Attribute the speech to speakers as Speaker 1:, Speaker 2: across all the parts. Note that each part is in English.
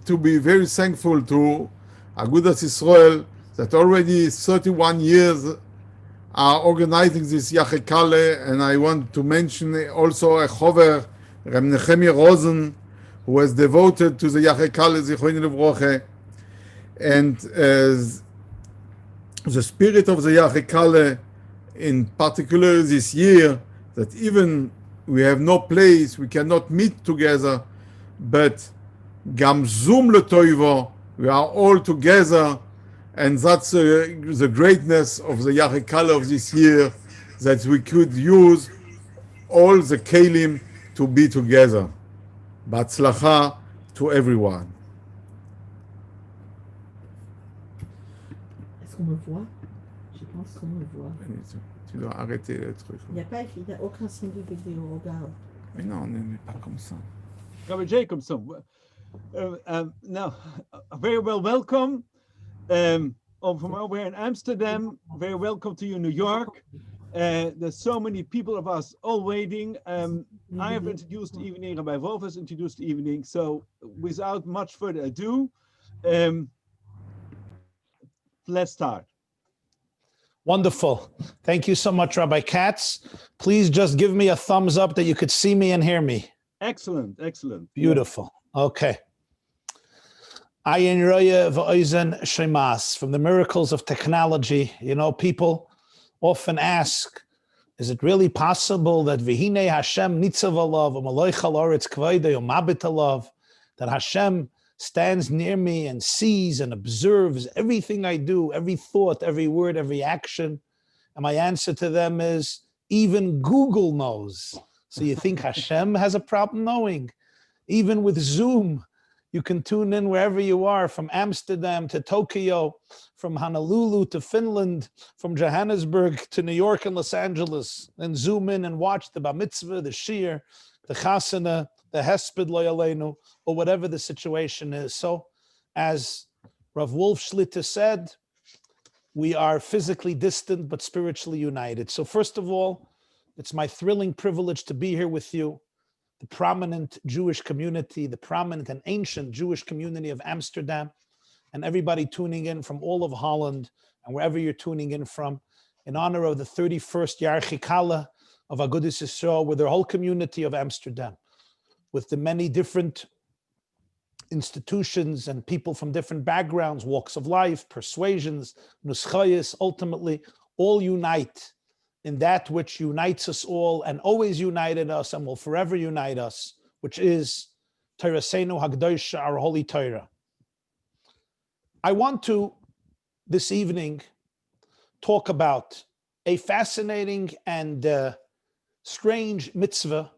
Speaker 1: to be very thankful to Agudas Israel that already 31 years are organizing this Jarchei Kallo, and I want to mention also a chover, Reb Nechemia Rosen, who was devoted to the Jarchei Kallo, Zichrono Livrocha, and the spirit of the Jarchei Kallo, in particular this year, that even we have no place, we cannot meet together, but Gam Zoom Letoivo, we are all together, and that's the greatness of the Jarchei Kallo of this year, that we could use all the kelim to be together. Batzlacha to everyone.
Speaker 2: Est-ce qu'on me voit? Je pense qu'on me voit.
Speaker 1: Tu dois arrêter le truc.
Speaker 2: Il n'y a pas écrit, il n'y a aucun signe de vidéo, regarde.
Speaker 1: Mais non, on n'est pas comme ça.
Speaker 3: Rabbi Jacobson, now, very well welcome from over here in Amsterdam. Very welcome to you, New York. There's so many people of us all waiting. I have introduced the evening, Rabbi Wolf has introduced the evening. So without much further ado, let's start.
Speaker 4: Wonderful. Thank you so much, Rabbi Katz. Please just give me a thumbs up that you could see me and hear me.
Speaker 3: Excellent, excellent.
Speaker 4: Beautiful. Okay. Ayin Roya v'oizen shemas. From the miracles of technology, you know, people often ask, is it really possible that v'hinei Hashem nitzav alav u'maloich al oretz k'vaydei u'mabit alav, that Hashem stands near me and sees and observes everything I do, every thought, every word, every action? And my answer to them is, even Google knows. So you think Hashem has a problem knowing? Even with Zoom, you can tune in wherever you are, from Amsterdam to Tokyo, from Honolulu to Finland, from Johannesburg to New York and Los Angeles, and zoom in and watch the Bar Mitzvah, the Shir, the Chasana, the Hesped Lo Yaleinu, or whatever the situation is. So, as Rav Wolf Schlitter said, we are physically distant but spiritually united. So first of all, it's my thrilling privilege to be here with you, the prominent Jewish community, the prominent and ancient Jewish community of Amsterdam, and everybody tuning in from all of Holland and wherever you're tuning in from, in honor of the 31st Jarchei Kallo of Agudas Yisrael, with their whole community of Amsterdam, with the many different institutions and people from different backgrounds, walks of life, persuasions, nuschayos, ultimately all unite in that which unites us all and always united us and will forever unite us, which is Torasenu Hagdosha, our holy Torah. I want to, this evening, talk about a fascinating and strange mitzvah,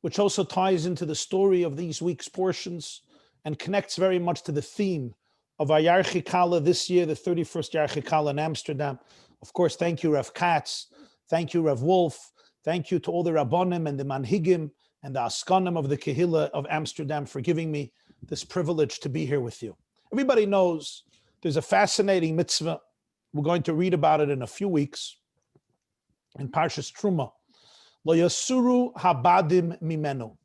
Speaker 4: which also ties into the story of these week's portions and connects very much to the theme of our Jarchei Kallo this year, the 31st Jarchei Kallo in Amsterdam. Of course, thank you, Rav Katz. Thank you, Rav Wolf. Thank you to all the Rabbonim and the Manhigim and the Askanim of the Kehillah of Amsterdam for giving me this privilege to be here with you. Everybody knows there's a fascinating mitzvah. We're going to read about it in a few weeks in Parshas Truma. Lo yasuru habadim mimenu.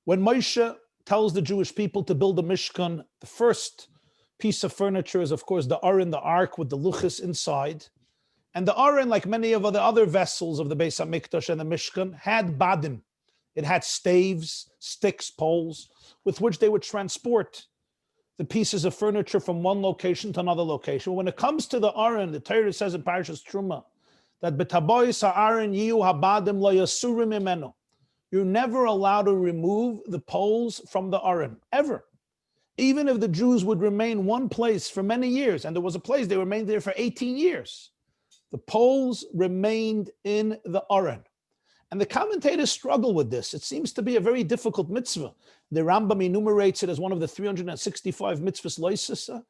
Speaker 4: When Moshe tells the Jewish people to build a Mishkan, the first piece of furniture is, of course, the Aron, the ark with the luchas inside. And the Aron, like many of the other vessels of the Beis HaMikdash and the Mishkan, had badim. It had staves, sticks, poles, with which they would transport the pieces of furniture from one location to another location. When it comes to the Aron, the Torah says in Parashas Truma that b'tabois ha'aron yiyu habadim lo yasurim imenu. You're never allowed to remove the poles from the Aron, ever. Even if the Jews would remain one place for many years, and there was a place they remained there for 18 years, the poles remained in the Aron. And the commentators struggle with this. It seems to be a very difficult mitzvah. The Rambam enumerates it as one of the 365 mitzvahs loisasa. He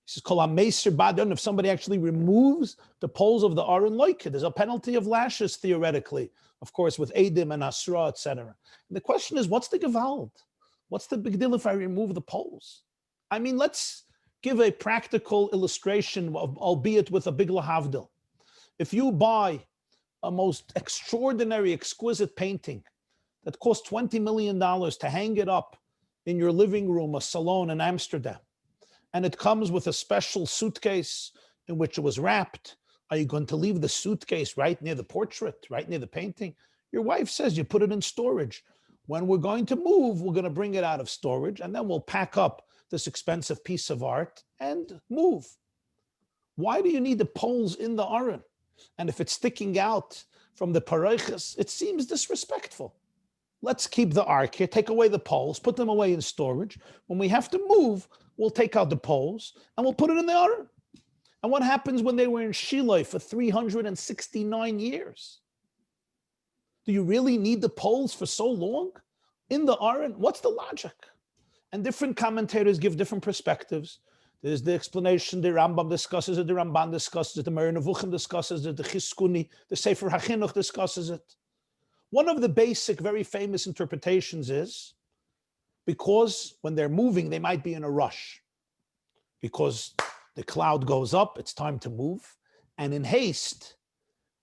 Speaker 4: says, Kol ha-meiser badon, if somebody actually removes the poles of the Aron loike, there's a penalty of lashes, theoretically, of course, with Edim and Asra, etc. And the question is, what's the gewalt? What's the big deal if I remove the poles? I mean, let's give a practical illustration, albeit with a big lahavdil. If you buy a most extraordinary, exquisite painting that costs $20 million to hang it up in your living room, a salon in Amsterdam, and it comes with a special suitcase in which it was wrapped, are you going to leave the suitcase right near the portrait, right near the painting? Your wife says you put it in storage. When we're going to move, we're going to bring it out of storage, and then we'll pack up this expensive piece of art and move. Why do you need the poles in the aron? And if it's sticking out from the pareiches, it seems disrespectful. Let's keep the ark here, take away the poles, put them away in storage. When we have to move, we'll take out the poles and we'll put it in the aron. And what happens when they were in Shiloh for 369 years? Do you really need the poles for so long? In the aron, what's the logic? And different commentators give different perspectives. There's the explanation, the Rambam discusses it, the Ramban discusses it, the Moreh Nevuchim discusses it, the Chizkuni, the Sefer HaChinuch discusses it. One of the basic, very famous interpretations is because when they're moving, they might be in a rush. Because the cloud goes up, it's time to move. And in haste,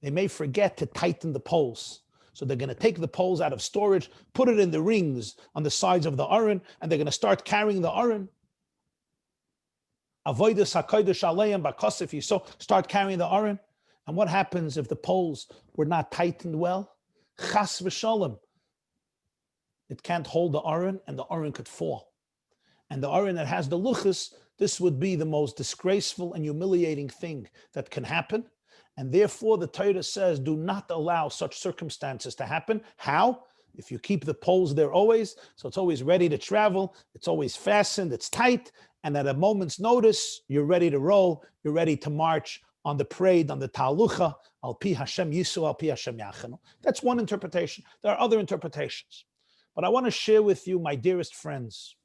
Speaker 4: they may forget to tighten the poles. So they're going to take the poles out of storage, put it in the rings on the sides of the aron, and they're going to start carrying the aron. Avodas HaKodesh Aleim Bakosif, you so start carrying the aron. And what happens if the poles were not tightened well? Chas v'shalom. It can't hold the aron, and the aron could fall. And the aron that has the luchas, this would be the most disgraceful and humiliating thing that can happen. And therefore, the Torah says, do not allow such circumstances to happen. How? If you keep the poles there always, so it's always ready to travel, it's always fastened, it's tight, and at a moment's notice, you're ready to roll, you're ready to march on the parade, on the Talucha, Al Pi Hashem Yisu, Al Pi Hashem Yachanu. That's one interpretation. There are other interpretations. But I want to share with you, my dearest friends,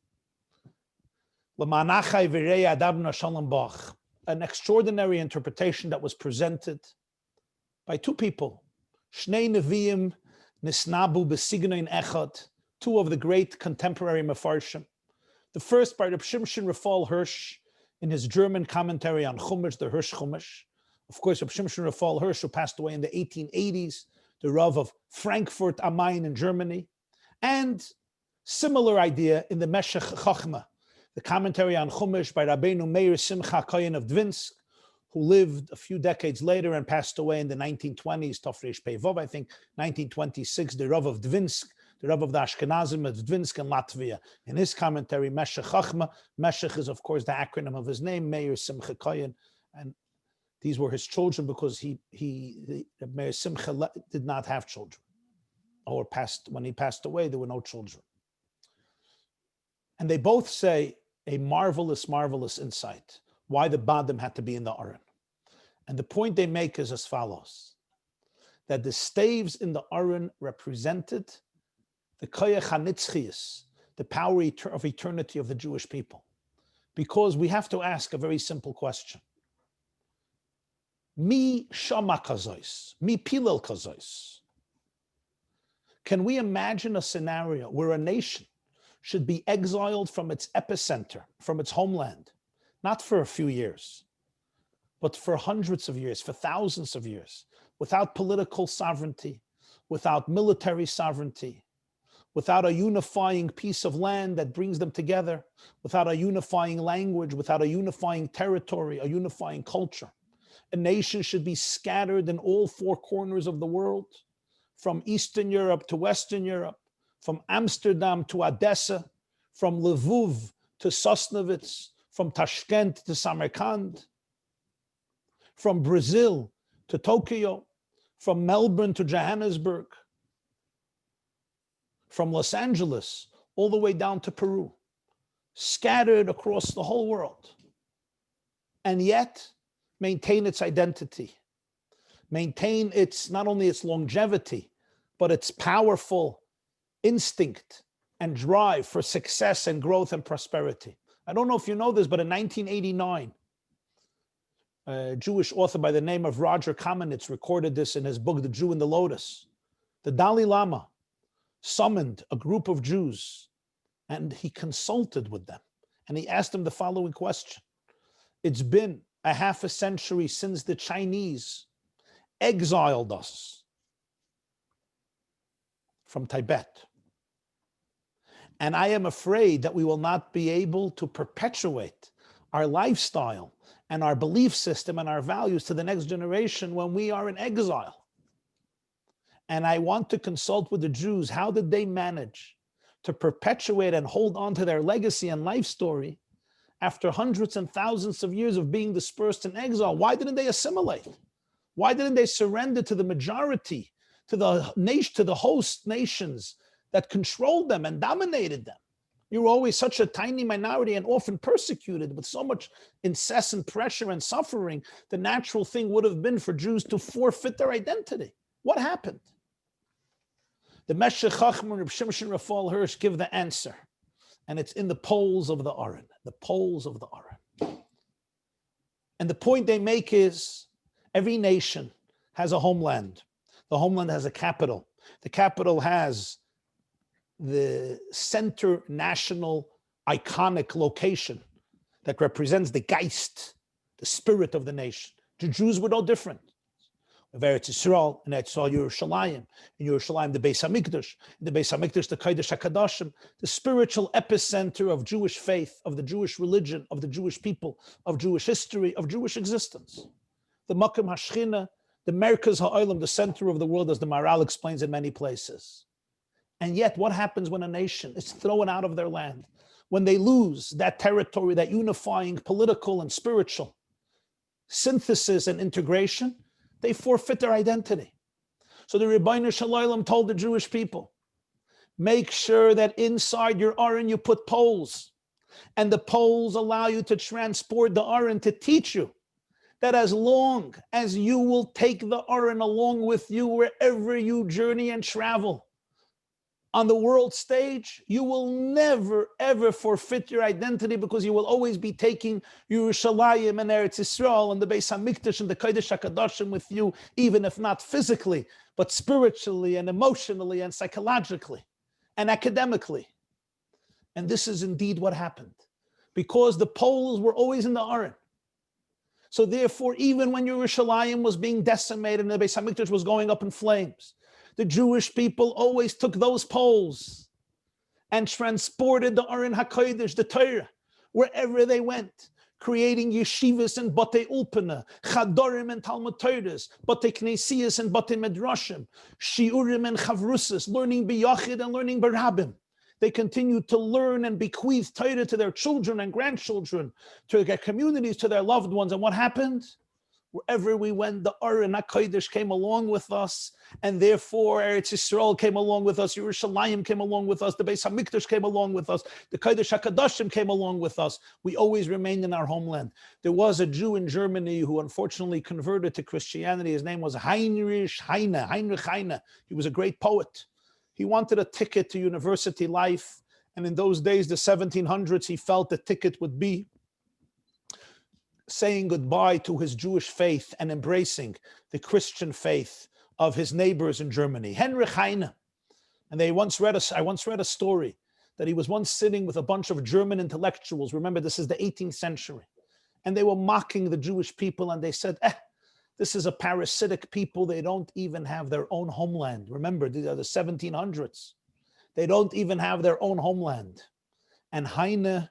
Speaker 4: an extraordinary interpretation that was presented by two people, Shnei Neviim Nisnabu B'Signoin Echad, two of the great contemporary Mefarshim. The first by Reb Shimshon Raphael Hirsch in his German commentary on Chumash, the Hirsch Chumash. Of course, Reb Shimshon Raphael Hirsch, who passed away in the 1880s, the Rav of Frankfurt am Main in Germany. And similar idea in the Meshech Chochmah, the commentary on Chumash by Rabbeinu Meir Simcha Kohen of Dvinsk, who lived a few decades later and passed away in the 1920s, Tofresh Pei Vov, I think, 1926, the Rav of Dvinsk, the Rav of the Ashkenazim of Dvinsk in Latvia. In his commentary, Meshech Chochmah, Meshech is, of course, the acronym of his name, Meir Simcha Kohen, and these were his children because Meir Simcha did not have children, or when he passed away, there were no children. And they both say a marvelous, marvelous insight, why the Badim had to be in the Aron. And the point they make is as follows, that the staves in the Aron represented the Koyach HaNitzchias, the power of eternity of the Jewish people. Because we have to ask a very simple question. Mi shama kazois, mi pilel kazois. Can we imagine a scenario where a nation should be exiled from its epicenter, from its homeland, not for a few years, but for hundreds of years, for thousands of years, without political sovereignty, without military sovereignty, without a unifying piece of land that brings them together, without a unifying language, without a unifying territory, a unifying culture. A nation should be scattered in all four corners of the world, from Eastern Europe to Western Europe, from Amsterdam to Odessa, from Lviv to Sosnovitz, from Tashkent to Samarkand, from Brazil to Tokyo, from Melbourne to Johannesburg, from Los Angeles all the way down to Peru, scattered across the whole world, and yet maintain its identity, maintain not only its longevity, but its powerful instinct and drive for success and growth and prosperity. I don't know if you know this, but in 1989, a Jewish author by the name of Roger Kamenetz recorded this in his book, The Jew and the Lotus. The Dalai Lama summoned a group of Jews and he consulted with them. And he asked them the following question. It's been a half a century since the Chinese exiled us from Tibet. And I am afraid that we will not be able to perpetuate our lifestyle and our belief system and our values to the next generation when we are in exile. And I want to consult with the Jews. How did they manage to perpetuate and hold on to their legacy and life story after hundreds and thousands of years of being dispersed in exile? Why didn't they assimilate? Why didn't they surrender to the majority, to the host nations that controlled them and dominated them? You were always such a tiny minority and often persecuted with so much incessant pressure and suffering. The natural thing would have been for Jews to forfeit their identity. What happened? The Meshech Chacham Reb Shimshon Raphael Hirsch give the answer, and it's in the poles of the Aron, the poles of the Aron. And the point they make is every nation has a homeland. The homeland has a capital. The capital has the center national iconic location that represents the Geist, the spirit of the nation. The Jews were no different. In Eretz Yisrael, in Eretz Yerushalayim, in Yerushalayim, the Beis HaMikdash, in the Beis HaMikdash, the Kodesh HaKadoshim, the spiritual epicenter of Jewish faith, of the Jewish religion, of the Jewish people, of Jewish history, of Jewish existence. The Makom HaShechina, the Merkaz HaOlam, the center of the world, as the Maharal explains in many places. And yet, what happens when a nation is thrown out of their land? When they lose that territory, that unifying political and spiritual synthesis and integration, they forfeit their identity. So the Ribbono Shel Olam told the Jewish people, make sure that inside your Aron you put poles, and the poles allow you to transport the Aron to teach you that as long as you will take the Aron along with you wherever you journey and travel, on the world stage, you will never, ever forfeit your identity, because you will always be taking Yerushalayim and Eretz Yisrael and the Beis HaMikdash and the Kodesh HaKadoshim with you, even if not physically, but spiritually and emotionally and psychologically and academically. And this is indeed what happened, because the poles were always in the Aron. So therefore, even when Yerushalayim was being decimated and the Beis HaMikdash was going up in flames, the Jewish people always took those poles and transported the Aron HaKodesh, the Torah, wherever they went, creating yeshivas and batei ulpana, chadorim and Talmud Torahs, batei knesiyas and batei medrashim, shiurim and chavrusas, learning biyachid and learning barabim. They continued to learn and bequeath Torah to their children and grandchildren, to their communities, to their loved ones. And what happened? Wherever we went, the Aron HaKodesh came along with us, and therefore Eretz Yisrael came along with us, Yerushalayim came along with us, the Beis HaMikdash came along with us, the Kodesh HaKadoshim came along with us. We always remained in our homeland. There was a Jew in Germany who unfortunately converted to Christianity. His name was Heinrich Heine. He was a great poet. He wanted a ticket to university life, and in those days, the 1700s, he felt the ticket would be saying goodbye to his Jewish faith and embracing the Christian faith of his neighbors in Germany, Heinrich Heine. And I once read a story that he was once sitting with a bunch of German intellectuals. Remember, this is the 18th century. And they were mocking the Jewish people, and they said, this is a parasitic people. They don't even have their own homeland. Remember, these are the 1700s. They don't even have their own homeland. And Heine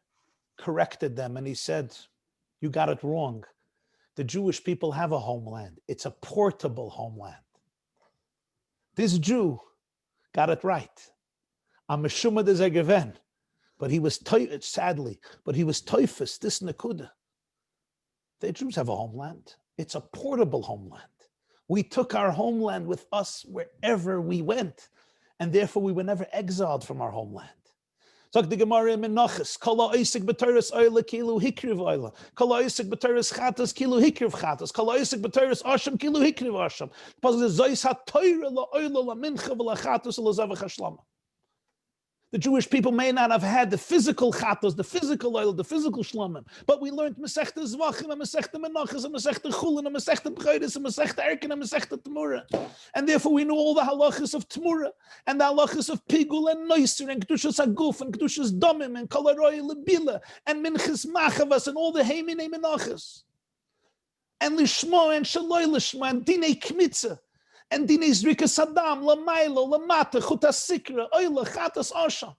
Speaker 4: corrected them, and he said, you got it wrong. The Jewish people have a homeland. It's a portable homeland. This Jew got it right. Am Meshumad is a geven, but he was sadly, but he was toifus, this nekuda. The Jews have a homeland. It's a portable homeland. We took our homeland with us wherever we went, and therefore we were never exiled from our homeland. Sagt die Gemara in Menachos, Kala Oisik B'Toras Oila Kilu Hikriv Oila, Kala Oisik B'Toras Chatas Kilu Hikriv Chatas, Kala Oisik B'Toras Asham Kilu Hikriv Asham. Pas the Zois HaToira La Oila La Mincha V'La Chatas La Zavach HaShlama. The Jewish people may not have had the physical chatos, the physical oil, the physical shlamim, but we learned Masechta Zvachim, and Masechta Menachos, and Masechta Chulin, and Masechta B'Chodesh, and Masechta Erkin, and Masechta Temura. And therefore we know all the halachas of Temura, and the halachas of Pigul, and Noiser, and Kedushas Haguf, and Kedushas Domim, and Kolaroy Lebila, and Minchas Machavas, and all the Heimine Menachos. And Lishmo, and Shaloi Lishmo, and Dinei Kmitza, and Dinei Zrika Saddam, Lamailo, Lamata, Chutas Sikra, Oila, Chatas Asham.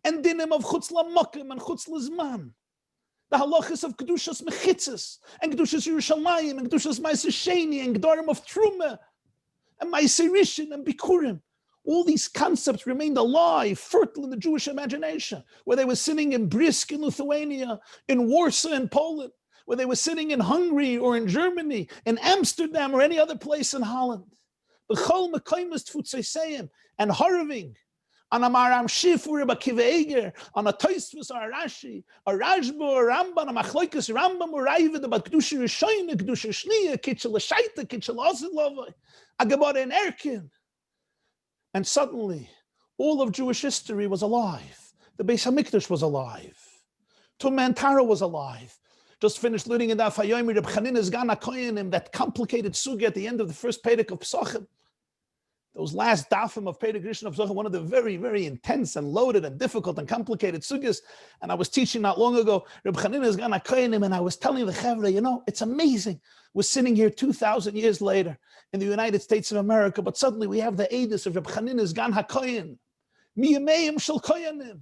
Speaker 4: and dinim of chutz lamakim and chutz lizman. The halachas of kedushas mechitzas and kedushas Yerushalayim and kedushas ma'aser sheni and gedarim of truma and ma'aser rishon and bikurim. All these concepts remained alive, fertile in the Jewish imagination, where they were sitting in Brisk in Lithuania, in Warsaw in Poland, where they were sitting in Hungary or in Germany, in Amsterdam or any other place in Holland. B'chol mekaymas tfutzeiseim and Harving, on a Maram Shif or a Akiva Eiger, on a Tosfos or a Rashi, a Rashba or Ramban, a Machloikas Rambam or Ravid about Kedusha Rishayna, Kedusha Shniya, Kitchel Shaita, Kitchel Ozilova, a Gemara in Erkin. And suddenly, all of Jewish history was alive. The Beis HaMikdash was alive. Tumantara was alive. Just finished learning in Daf Hayomi, Reb Chanina's Gana Koyanim, that complicated sugi at the end of the first Perek of Pesachim. Those last dafim of Perek Rishon of Pesachim, one of the very, very intense and loaded and difficult and complicated sugyas. And I was teaching not long ago, Reb Chanina's Gana Koyanim, and I was telling the Chevra, you know, it's amazing. We're sitting here 2,000 years later in the United States of America, but suddenly we have the Eidus of Reb Chanina's Gan HaKoyin, Miyameim Shel Koyanim.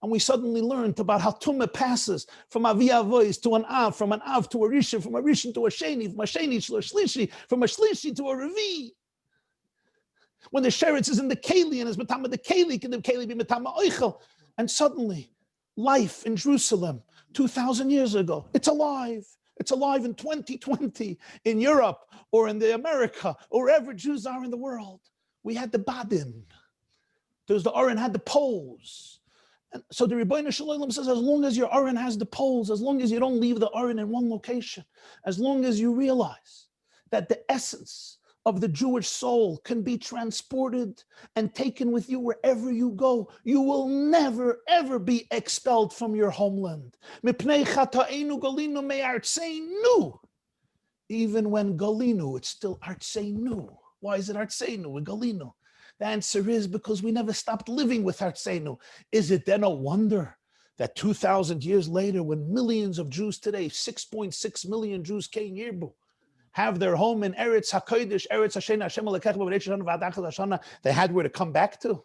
Speaker 4: And we suddenly learned about how Tumah passes from Avi Avois to an Av, from an Av to a Rishon, from a Rishon to a Sheni, from a Sheni to a Shlishi, from a Shlishi to a Revi. When the Sheretz is in the Keli and is Matama the Keli, can the Keli be Matama Oichel? And suddenly, life in Jerusalem 2,000 years ago, it's alive. It's alive in 2020 in Europe or in the America or wherever Jews are in the world. We had the Badim. There's the Aron had the poles. And so the Rebbeinu Shalom says, as long as your Aron has the poles, as long as you don't leave the Aron in one location, as long as you realize that the essence of the Jewish soul can be transported and taken with you wherever you go, you will never, ever be expelled from your homeland. Even when Galinu, it's still Artseinu. Why is it Artseinu and Galinu? The answer is because we never stopped living with Artseinu. Is it then a wonder that 2,000 years later, when millions of Jews today, 6.6 million Jews came Yirbu, have their home in Eretz HaKodesh, Eretz Hashem, Hashem Alekech B'Bereit V'Adach Hashana, they had where to come back to.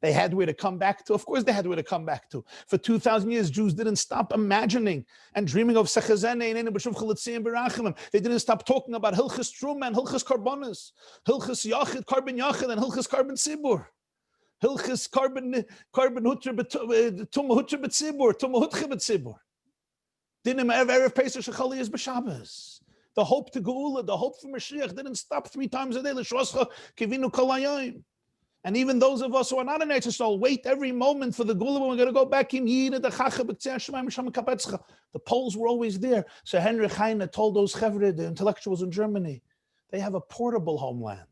Speaker 4: They had where to come back to. Of course they had where to come back to. For 2,000 years, Jews didn't stop imagining and dreaming of Sechazene and B'Shuv Chalitzim B'Rachimim. They didn't stop talking about Hilchas Truma and Hilchas Karbonis, Hilchas Yachid, Carbon Yachid, and Hilchas Carbon Sibur. Hilchas Carbon Hutra Tumah Hutra B'Tzibur, Tumah Hutcha B'Tzibur. Dinim Erev Pesach Shechali is B'Shabbos. The hope to Geula, the hope for Mashiach didn't stop 3 times a day. L'shoscha kivinu kol hayom. And even those of us who are not in Eretz Yisrael wait every moment for the Geula when we're going to go back in Yid, the Chacha, B'tzeh Shemaim, Shama Kapetzcha. The Poles were always there. So Henry Heine told those Chevre, the intellectuals in Germany, they have a portable homeland.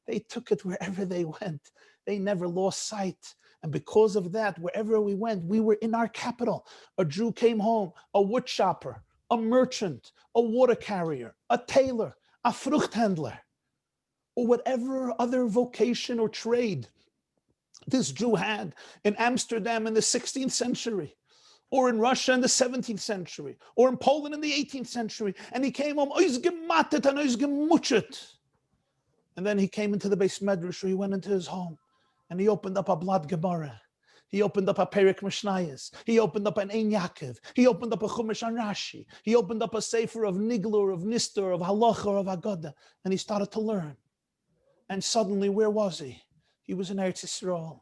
Speaker 4: They took it wherever they went. They never lost sight. And because of that, wherever we went, we were in our capital. A Jew came home, a wood chopper, a merchant, a water carrier, a tailor, a fruchthandler, or whatever other vocation or trade this Jew had in Amsterdam in the 16th century, or in Russia in the 17th century, or in Poland in the 18th century. And he came home, oizgematet and oizgemuchet. And then he came into the Beis Medrash, or he went into his home, and he opened up a Blad Gemara. He opened up a Perek Mishnayos. He opened up an Ein Yaakov. He opened up a Chumash on Rashi. He opened up a Sefer of Niglur, of Nistor, of Halacha, of Agadah, and he started to learn. And suddenly, where was he? He was in Eretz Yisrael.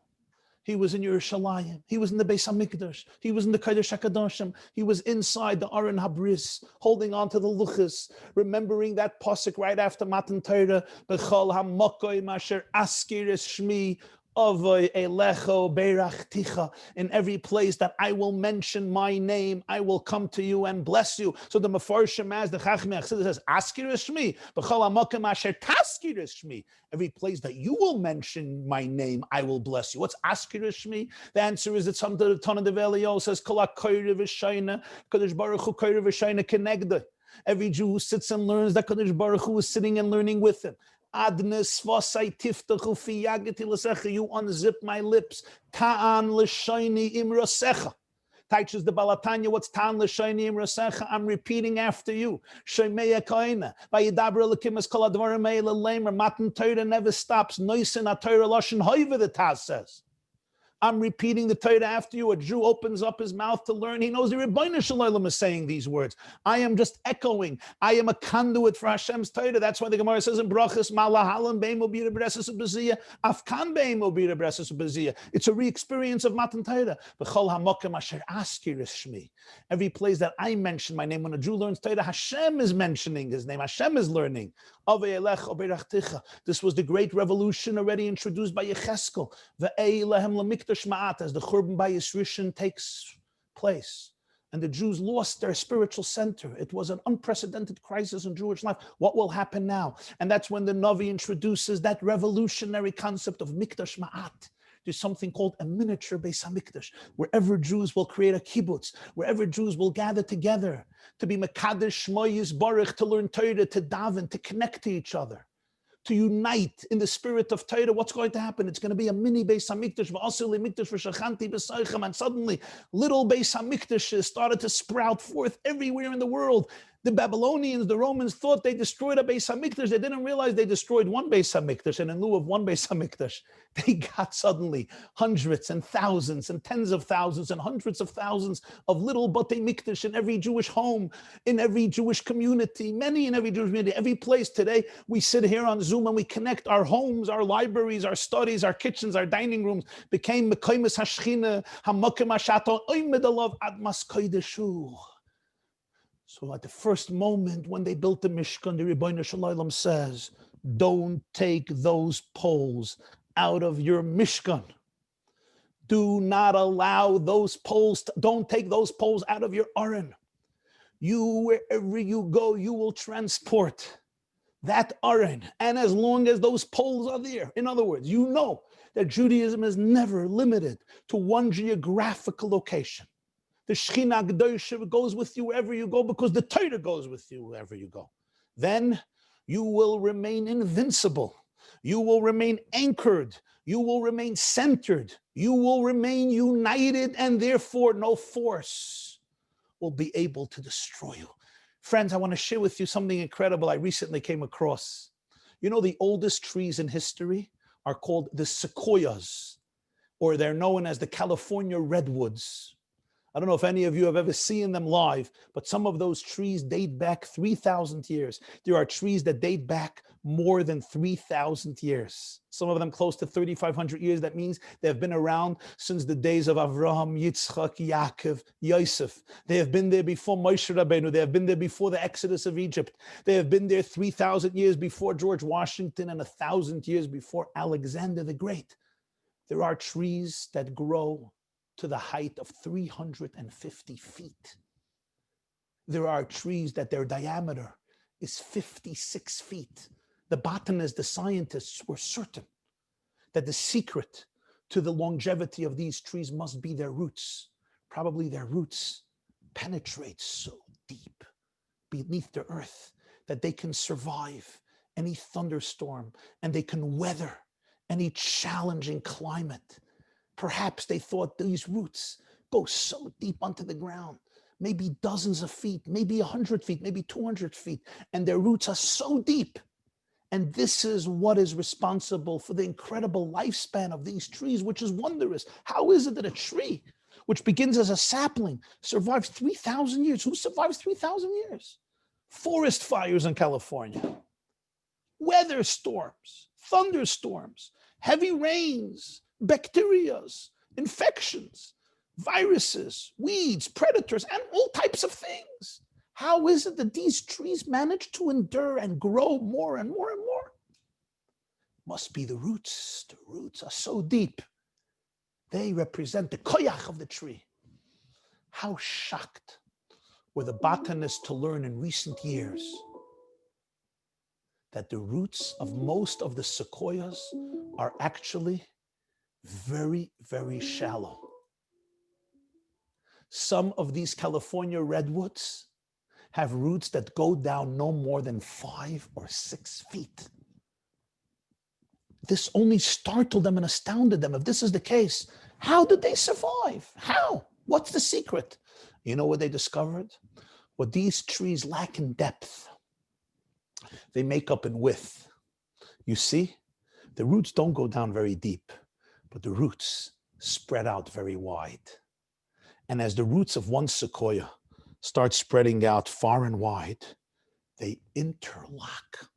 Speaker 4: He was in Yerushalayim. He was in the Beis HaMikdash. He was in the Kodesh HaKadoshim. He was inside the Aron HaBris, holding on to the Luchas, remembering that pasuk right after Matan Torah, B'chol HaMokoim Asher Askiris Shmi, Avoy Elecho Beirachticha, in every place that I will mention my name, I will come to you and bless you. So the Mefarshim, as the Chachmei Chassidus says, Askir Shmi, B'chol HaMokim Asher Taskir Shmi. Every place that you will mention my name, I will bless you. What's Askir Shmi? The answer is, it's under the Tana de Velio says, Kol HaKoyre V'Shaina, Kodesh Baruch Hu Koyre V'Shaina Kenegda. Every Jew who sits and learns, that Kodesh Baruch Hu is sitting and learning with him. Adnes vasai tiftachu fi yagati l'secha. You unzip my lips. Ta'an l'shayni imrasecha. Teaches the Balatanya, what's ta'an l'shayni imrasecha? I'm repeating after you. Shemei koina. Vayidabra l'kimas kol advarim eila lemer. Matan Torah never stops. Noisin ha-Torah lashon hoiva, the Taz says. I'm repeating the Torah after you. A Jew opens up his mouth to learn. He knows the Rebbeinu Shalom is saying these words. I am just echoing. I am a conduit for Hashem's Torah. That's why the Gemara says in Brachas, Malahalan be'emo b'ira b'reses u'beziyah, afkan be'emo b'ira b'reses u'beziyah. It's a re-experience of Matan Torah. B'chol hamokem asher askir shmi. Every place that I mention my name, when a Jew learns Torah, Hashem is mentioning his name. Hashem is learning. This was the great revolution already introduced by Yecheskel. As the Churban Bayis Rishon takes place, and the Jews lost their spiritual center. It was an unprecedented crisis in Jewish life. What will happen now? And that's when the Navi introduces that revolutionary concept of Mikdash Ma'at. There's something called a miniature Beis HaMikdash, wherever Jews will create a kibbutz, wherever Jews will gather together to be Mekadesh Shmo Yisbarach, to learn Torah, to daven, to connect to each other, to unite in the spirit of Torah. What's going to happen? It's going to be a mini Beis HaMikdash, and suddenly little Beis HaMikdashes started to sprout forth everywhere in the world. The Babylonians, the Romans thought they destroyed a Beis HaMikdash. They didn't realize they destroyed one Beis HaMikdash, and in lieu of one Beis HaMikdash, they got suddenly hundreds and thousands and tens of thousands and hundreds of thousands of little Batei Mikdash in every Jewish home, in every Jewish community, many in every Jewish community, every place. Today, we sit here on Zoom and we connect our homes, our libraries, our studies, our kitchens, our dining rooms, became Mekaymes HaShechina, HaMokem HaShaton, Oimed Alav Admas Koideshu. So at the first moment when they built the Mishkan, the Rebbeinu Shalom says, don't take those poles out of your Mishkan. Do not allow those poles, don't take those poles out of your Aron. You, wherever you go, you will transport that Aron. And as long as those poles are there, in other words, you know that Judaism is never limited to one geographical location. The Shechina G'dosha goes with you wherever you go because the Torah goes with you wherever you go. Then you will remain invincible. You will remain anchored. You will remain centered. You will remain united, and therefore no force will be able to destroy you. Friends, I want to share with you something incredible I recently came across. You know, the oldest trees in history are called the sequoias, or they're known as the California redwoods. I don't know if any of you have ever seen them live, but some of those trees date back 3,000 years. There are trees that date back more than 3,000 years. Some of them close to 3,500 years. That means they have been around since the days of Avraham, Yitzchak, Yaakov, Yosef. They have been there before Moshe Rabbeinu. They have been there before the Exodus of Egypt. They have been there 3,000 years before George Washington and 1,000 years before Alexander the Great. There are trees that grow to the height of 350 feet. There are trees that their diameter is 56 feet. The botanists, the scientists were certain that the secret to the longevity of these trees must be their roots. Probably their roots penetrate so deep beneath the earth that they can survive any thunderstorm and they can weather any challenging climate. Perhaps they thought these roots go so deep onto the ground, maybe dozens of feet, maybe 100 feet, maybe 200 feet, and their roots are so deep. And this is what is responsible for the incredible lifespan of these trees, which is wondrous. How is it that a tree, which begins as a sapling, survives 3,000 years? Who survives 3,000 years? Forest fires in California, weather storms, thunderstorms, heavy rains, bacterias, infections, viruses, weeds, predators, and all types of things. How is it that these trees manage to endure and grow more and more and more? Must be the roots. The roots are so deep. They represent the koyach of the tree. How shocked were the botanists to learn in recent years that the roots of most of the sequoias are actually very, very shallow. Some of these California redwoods have roots that go down no more than 5 or 6 feet. This only startled them and astounded them. If this is the case, how did they survive? How? What's the secret? You know what they discovered? What these trees lack in depth, they make up in width. You see, the roots don't go down very deep, but the roots spread out very wide. And as the roots of one sequoia start spreading out far and wide, they interlock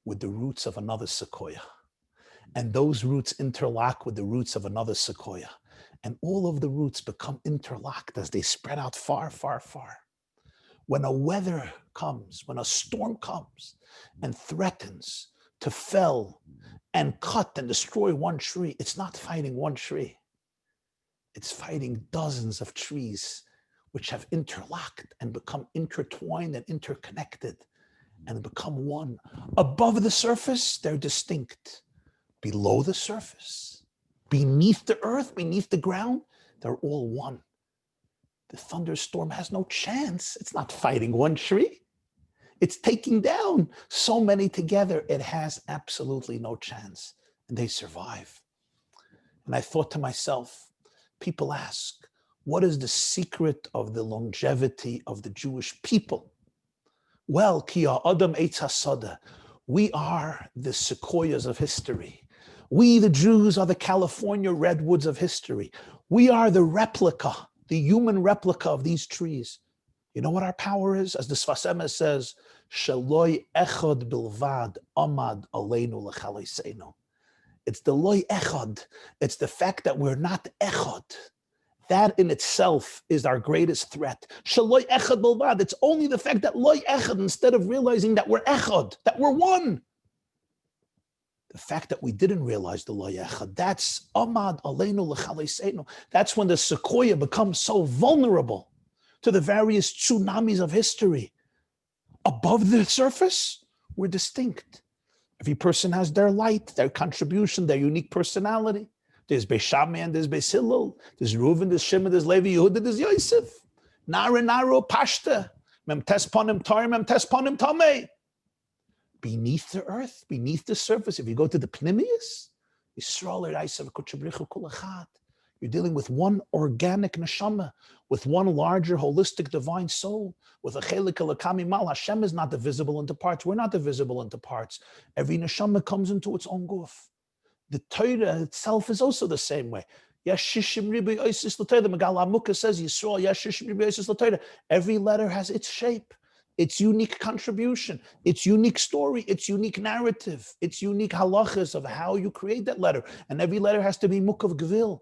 Speaker 4: with the roots of another sequoia. And those roots interlock with the roots of another sequoia. And all of the roots become interlocked as they spread out far, far, far. When a weather comes, when a storm comes and threatens to fell and cut and destroy one tree, it's not fighting one tree. It's fighting dozens of trees which have interlocked and become intertwined and interconnected and become one. Above the surface, they're distinct. Below the surface, beneath the earth, beneath the ground, they're all one. The thunderstorm has no chance. It's not fighting one tree. It's taking down so many together. It has absolutely no chance. And they survive. And I thought to myself, people ask, what is the secret of the longevity of the Jewish people? Well, ki ha'adam eitz hasada. We are the sequoias of history. We, the Jews, are the California redwoods of history. We are the replica, the human replica of these trees. You know what our power is? As the Sfas Emes says, Shaloi echad bilvad amad aleinu l'chaleseinu. It's the loy echad. It's the fact that we're not echad. That in itself is our greatest threat. Shaloi echad bilvad. It's only the fact that loy echad, instead of realizing that we're echad, that we're one. The fact that we didn't realize the loy echad, that's amad aleinu l'chaleseinu. That's when the sequoia becomes so vulnerable to the various tsunamis of history. Above the surface, we're distinct. Every person has their light, their contribution, their unique personality. There's Beis Shammai and there's Beis Hillel. There's Reuven, there's Shimon, there's Levi, Yehuda, there's Yosef. Naro, Pashta. Mem tes ponim tar, mem tes ponim tamei. Beneath the earth, beneath the surface, if you go to the Pnimius, you're dealing with one organic neshama, with one larger holistic divine soul, with a chelik elokami mal. Hashem is not divisible into parts. We're not divisible into parts. Every neshama comes into its own guf. The Torah itself is also the same way. Yeshishim ribi oisis l'Torah. The Megal HaMukah says Yisrael Yeshishim ribi oisis l'Torah. Every letter has its shape, its unique contribution, its unique story, its unique narrative, its unique halachas of how you create that letter. And every letter has to be mukav gevil.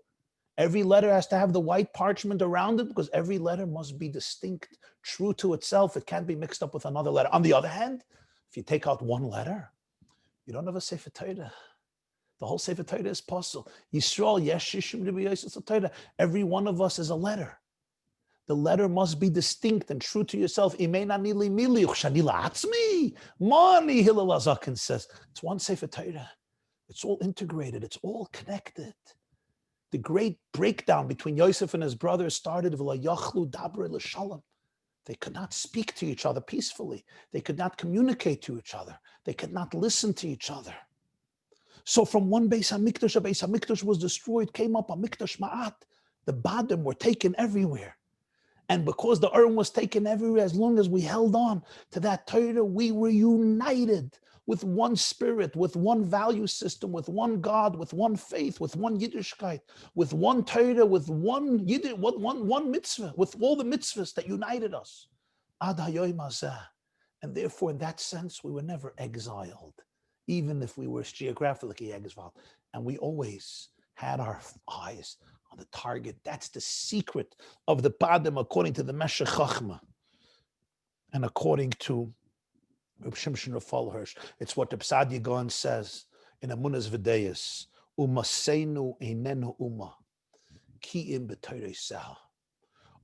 Speaker 4: Every letter has to have the white parchment around it, because every letter must be distinct, true to itself. It can't be mixed up with another letter. On the other hand, if you take out one letter, you don't have a Sefer Torah. The whole Sefer Torah is puzzle. Yisrael, Yeshishim ribi oisis l'Torah. Every one of us is a letter. The letter must be distinct and true to yourself. Mani Hillel Azakin says. It's one Sefer Torah. It's all integrated. It's all connected. The great breakdown between Yosef and his brothers started with Yachlu Dabre L'Shalom. They could not speak to each other peacefully. They could not communicate to each other. They could not listen to each other. So from one Beis HaMikdash was destroyed, came up a Mikdash Ma'at. The Badim were taken everywhere. And because the Urim was taken everywhere, as long as we held on to that Torah, we were united with one spirit, with one value system, with one God, with one faith, with one Yiddishkeit, with one Torah, with one mitzvah, with all the mitzvahs that united us. Ad hayoim hazeh. And therefore, in that sense, we were never exiled, even if we were geographically exiled. And we always had our eyes on the target. That's the secret of the Badim, according to the Meshech Chachma and according to Reb Shimshon Rafal Hirsch. It's what the Psad Yagon says in Amunas V'Deis. Umaseinu einenu uma, ki im b'Torah seh.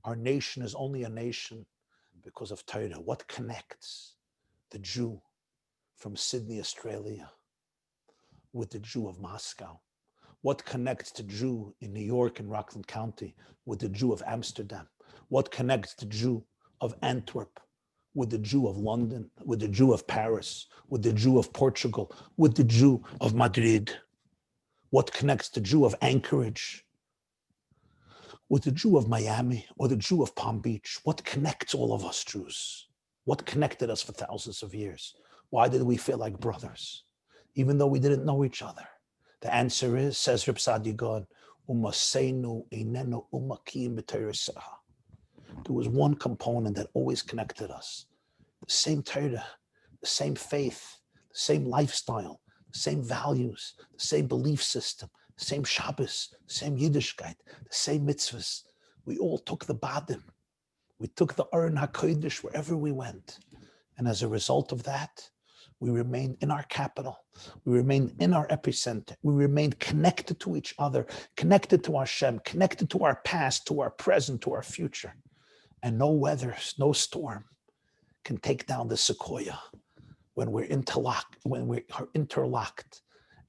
Speaker 4: Our nation is only a nation because of Torah. What connects the Jew from Sydney, Australia, with the Jew of Moscow? What connects the Jew in New York and Rockland County with the Jew of Amsterdam? What connects the Jew of Antwerp with the Jew of London, with the Jew of Paris, with the Jew of Portugal, with the Jew of Madrid? What connects the Jew of Anchorage with the Jew of Miami or the Jew of Palm Beach? What connects all of us Jews? What connected us for thousands of years? Why did we feel like brothers, even though we didn't know each other? The answer is, says Reb Sadi Gaon, Umaseinu einenu umakiyim b'Torah. There was one component that always connected us. The same Torah, the same faith, the same lifestyle, the same values, the same belief system, the same Shabbos, the same Yiddishkeit, the same mitzvahs. We all took the badim. We took the Aron HaKodesh wherever we went. And as a result of that, we remained in our capital. We remained in our epicenter. We remained connected to each other, connected to Hashem, connected to our past, to our present, to our future. And no weather, no storm can take down the sequoia when we're interlocked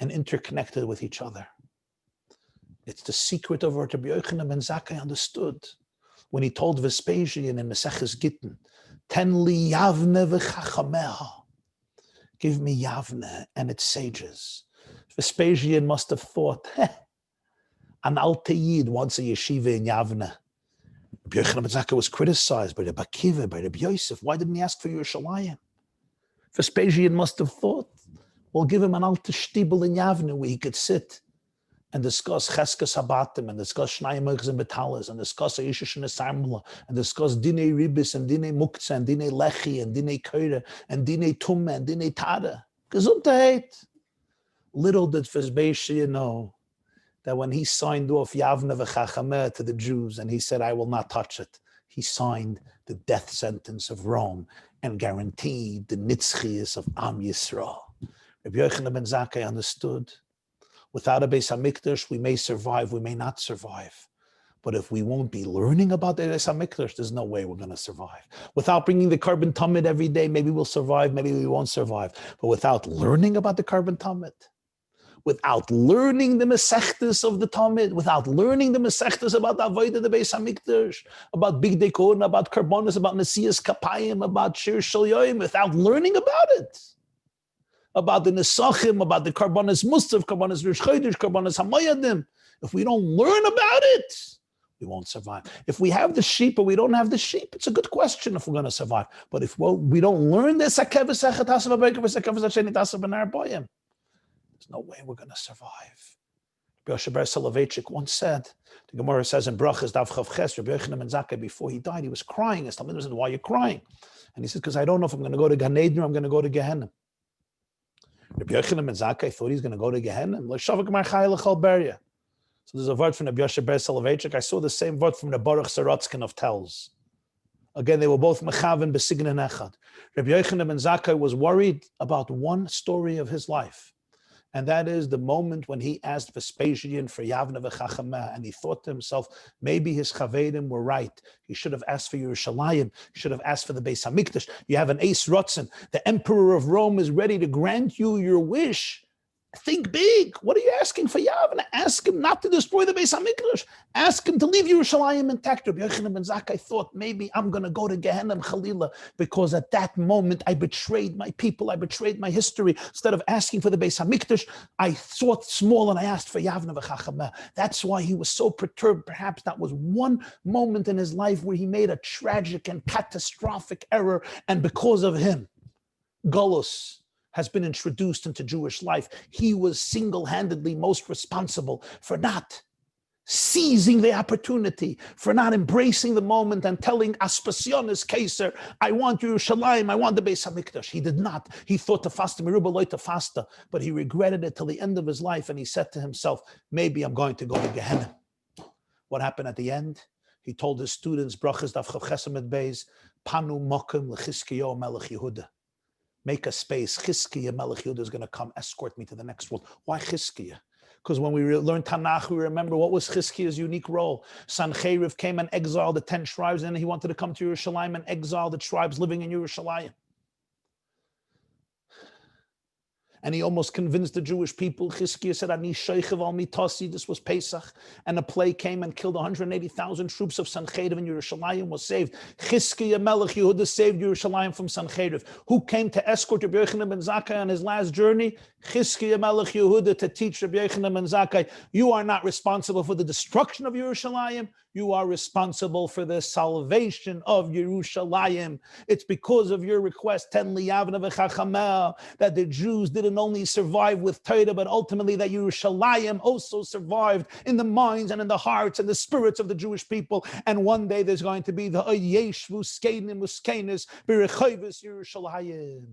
Speaker 4: and interconnected with each other. It's the secret of what Rabbi Yochanan ben Zakkai understood when he told Vespasian in Maseches Gittin, "Ten li Yavne v'chachameha." Give me Yavne and its sages. Vespasian must have thought, an Alte Yid wants a yeshiva in Yavne. Rabbi Yochanan ben Zakkai was criticized by Rabbi Akiva, by Rabbi Yosef. Why didn't he ask for Yerushalayim? Vespasian must have thought, we'll give him an Alte Shtibel in Yavne where he could sit and discuss Cheskes Habatim, and discuss Shnai Merchs and Betalas, and discuss Aishish and Samla, and discuss Dinei Ribis, and Dinei Muktzah, and Dinei Lechi, and Dinei Koire, and Dinei Tumme, and Dinei Tada. Gesundheit. Little did Vespasian know that when he signed off Yavne v'Chachameh to the Jews, and he said, I will not touch it, he signed the death sentence of Rome and guaranteed the Nitzchias of Am Yisrael. Rabbi Yochanan ben Zakkai understood, without a Beis HaMikdash, we may survive, we may not survive. But if we won't be learning about the Beis HaMikdash, there's no way we're going to survive. Without bringing the carbon tamid every day, maybe we'll survive, maybe we won't survive. But without learning about the carbon tamid, without learning the Masechtas of the Talmud, without learning the Masechtas about the Avodah, the Beis HaMikdash, about Big Dekon, about Karbonis, about Nesias Kapayim, about Shir Shal Yoim, without learning about it, about the Nesachim, about the Karbonis Musaf, Karbonis Rish Chodesh, Karbonis Hamoyadim, if we don't learn about it, we won't survive. If we have the sheep or we don't have the sheep, it's a good question if we're going to survive. But if we don't learn this, there's no way we're going to survive. Rabbi Yoshe Ber Soloveitchik once said, the Gemara says in Brachas, Daf Chav Ches, Rabbi Yochanan ben Zakkai, before he died, he was crying. His Talmud said, why are you crying? And he said, because I don't know if I'm going to go to Gan Eden or I'm going to go to Gehenna. Rabbi Yochanan ben Zakkai thought he's going to go to Gehenna. So there's a word from Rabbi Yoshe Ber Soloveitchik. I saw the same word from the Baruch Sorotzkin of Telz. Again, they were both mechaven besignen echad. Rabbi Yochanan ben Zakkai was worried about one story of his life. And that is the moment when he asked Vespasian for Yavne v'Chachameh, and he thought to himself, maybe his chavedim were right. He should have asked for Yerushalayim. He should have asked for the Beis HaMikdash. You have an Eis Rotzen. The emperor of Rome is ready to grant you your wish. Think big. What are you asking for Yavne? Ask him not to destroy the Beis HaMikdash. Ask him to leave Yerushalayim intact. Rabbi Yochanan ben Zakkai thought maybe I'm going to go to Gehenna Chalila because at that moment I betrayed my people. I betrayed my history. Instead of asking for the Beis HaMikdash, I thought small and I asked for Yavne v'Chachameh. That's why he was so perturbed. Perhaps that was one moment in his life where he made a tragic and catastrophic error, and because of him, Golus has been introduced into Jewish life. He was single-handedly most responsible for not seizing the opportunity, for not embracing the moment and telling Aspasionis Caesar, I want Yerushalayim, I want the Beis HaMikdash. He did not. He thought to fasta, Meruba loy to fasta, but he regretted it till the end of his life, and he said to himself, maybe I'm going to go to Gehenna. What happened at the end? He told his students, Brachas Daf Chav Chesamet Beis, Panu Mokim Lechiskiyo Melech Yehuda. Make a space. Chizkiah Melech Yehuda is going to come escort me to the next world. Why Chizkiah? Because when we learn Tanakh, we remember what was Chizkiah's unique role. Sancheriv came and exiled the 10 tribes, and he wanted to come to Yerushalayim and exile the tribes living in Yerushalayim. And he almost convinced the Jewish people. Chizkiah said, Ani sheichev al mitasi. This was Pesach. And a plague came and killed 180,000 troops of Sancheriv, and Yerushalayim was saved. Chizkiah Melech Yehuda saved Yerushalayim from Sancheriv. Who came to escort Rabbi Yochanan ben Zakkai on his last journey? Chizkiah Melech Yehuda, to teach Rabbi Yochanan ben Zakkai, you are not responsible for the destruction of Yerushalayim. You are responsible for the salvation of Yerushalayim. It's because of your request, Ten Liyavna v'Chachamel, that the Jews didn't and only survive with Torah, but ultimately that Yerushalayim also survived in the minds and in the hearts and the spirits of the Jewish people. And one day there's going to be the Yeshvu Skenim Uskenis B'Rechovis Yerushalayim.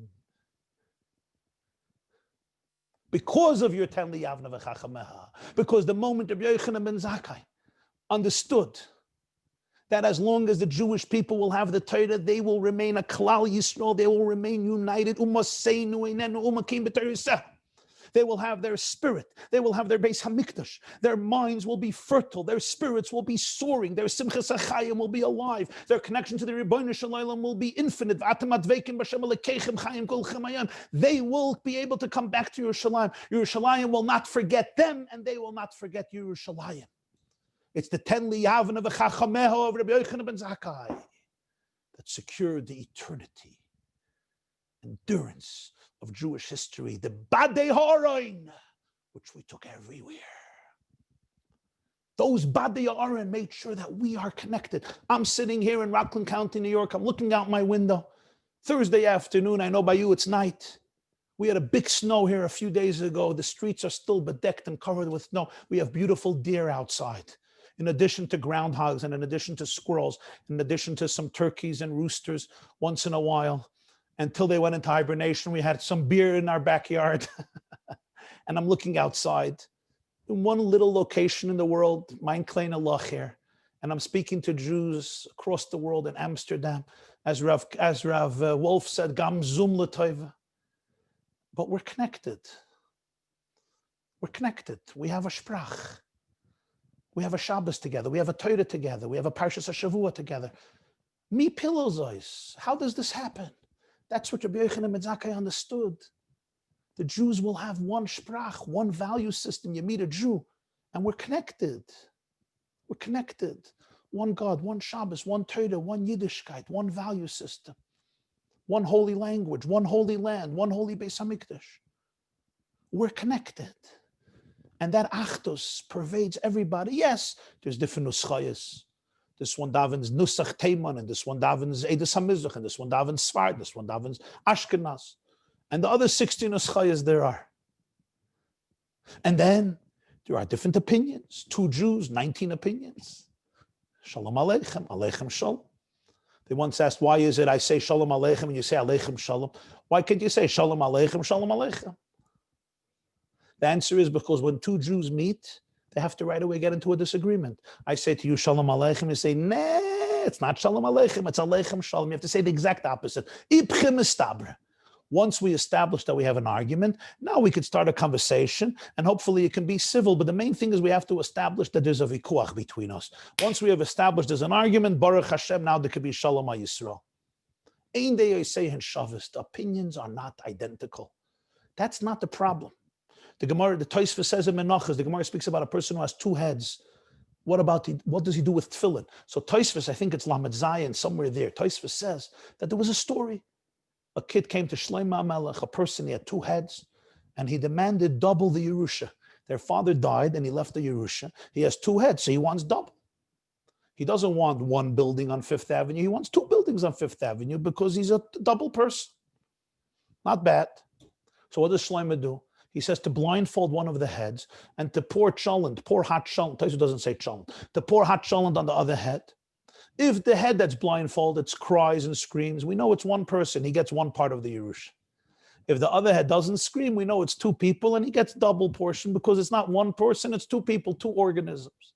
Speaker 4: Because of your Ten Liyavna V'Chachameha, because the moment Rabbi Yochanan ben Zakkai understood that as long as the Jewish people will have the Torah, they will remain a Klal Yisrael, they will remain united. They will have their spirit, they will have their Beis Hamikdash, their minds will be fertile, their spirits will be soaring, their Simchas HaChayim will be alive, their connection to the Ribono Shel Olam will be infinite. They will be able to come back to Yerushalayim. Yerushalayim will not forget them, and they will not forget Yerushalayim. It's the Ten Liyavna V'Chachameha of Rabbi Yochanan ben Zakkai that secured the eternity, endurance of Jewish history, the Badei Ha'aron, which we took everywhere. Those Badei Ha'aron made sure that we are connected. I'm sitting here in Rockland County, New York. I'm looking out my window. Thursday afternoon, I know by you it's night. We had a big snow here a few days ago. The streets are still bedecked and covered with snow. We have beautiful deer outside. In addition to groundhogs and in addition to squirrels, in addition to some turkeys and roosters once in a while, until they went into hibernation, we had some beer in our backyard. And I'm looking outside in one little location in the world, Mein Kleine Loch here. And I'm speaking to Jews across the world in Amsterdam. As Rav Wolf said, Gam Zum L'Toiva. But we're connected. We're connected. We have a Sprach. We have a Shabbos together. We have a Torah together. We have a Parshas HaShavua together. Mi Pilozos. How does this happen? That's what Rabbi Yochanan ben Zakkai understood. The Jews will have one Sprach, one value system. You meet a Jew, and we're connected. We're connected. One God, one Shabbos, one Torah, one Yiddishkeit, one value system, one holy language, one holy land, one holy Beis Hamikdash. We're connected. And that Achdus pervades everybody. Yes, there's different nuschayas. This one davens Nusach Teiman, and this one davens Eidos HaMizrach, and this one davens Sfard, this one davens Ashkenaz. And the other 16 nuschayas there are. And then there are different opinions. 2 Jews, 19 opinions. Shalom Aleichem, Aleichem Shalom. They once asked, why is it I say Shalom Aleichem and you say Aleichem Shalom? Why can't you say Shalom Aleichem, Shalom Aleichem? The answer is because when 2 Jews meet, they have to right away get into a disagreement. I say to you, Shalom Aleichem, you say, nah, it's not Shalom Aleichem, it's Aleichem Shalom. You have to say the exact opposite. Ipchem estabre. Once we establish that we have an argument, now we could start a conversation, and hopefully it can be civil. But the main thing is we have to establish that there's a vikuach between us. Once we have established there's an argument, Baruch Hashem, now there could be Shalom HaYisrael. Ein deyosei and Shabbos, the opinions are not identical. That's not the problem. The Gemara, the Tosfos says in Menachos, the Gemara speaks about a person who has 2 heads. What does he do with tefillin? So Tosfos, I think it's Lamed Zayin, somewhere there. Tosfos says that there was a story. A kid came to Shlomo HaMelech, a person, he had 2 heads, and he demanded double the Yerusha. Their father died and he left the Yerusha. He has 2 heads, so he wants double. He doesn't want 1 building on 5th Avenue. He wants 2 buildings on 5th Avenue because he's a double person. Not bad. So what does Shlomo do? He says to blindfold one of the heads and to pour cholent, pour hot cholent. Tosfos doesn't say cholent. To pour hot cholent on the other head. If the head that's blindfolded cries and screams, we know it's 1 person. He gets 1 part of the Yerusha. If the other head doesn't scream, we know it's 2 people, and he gets double portion because it's not 1 person, it's 2 people, 2 organisms.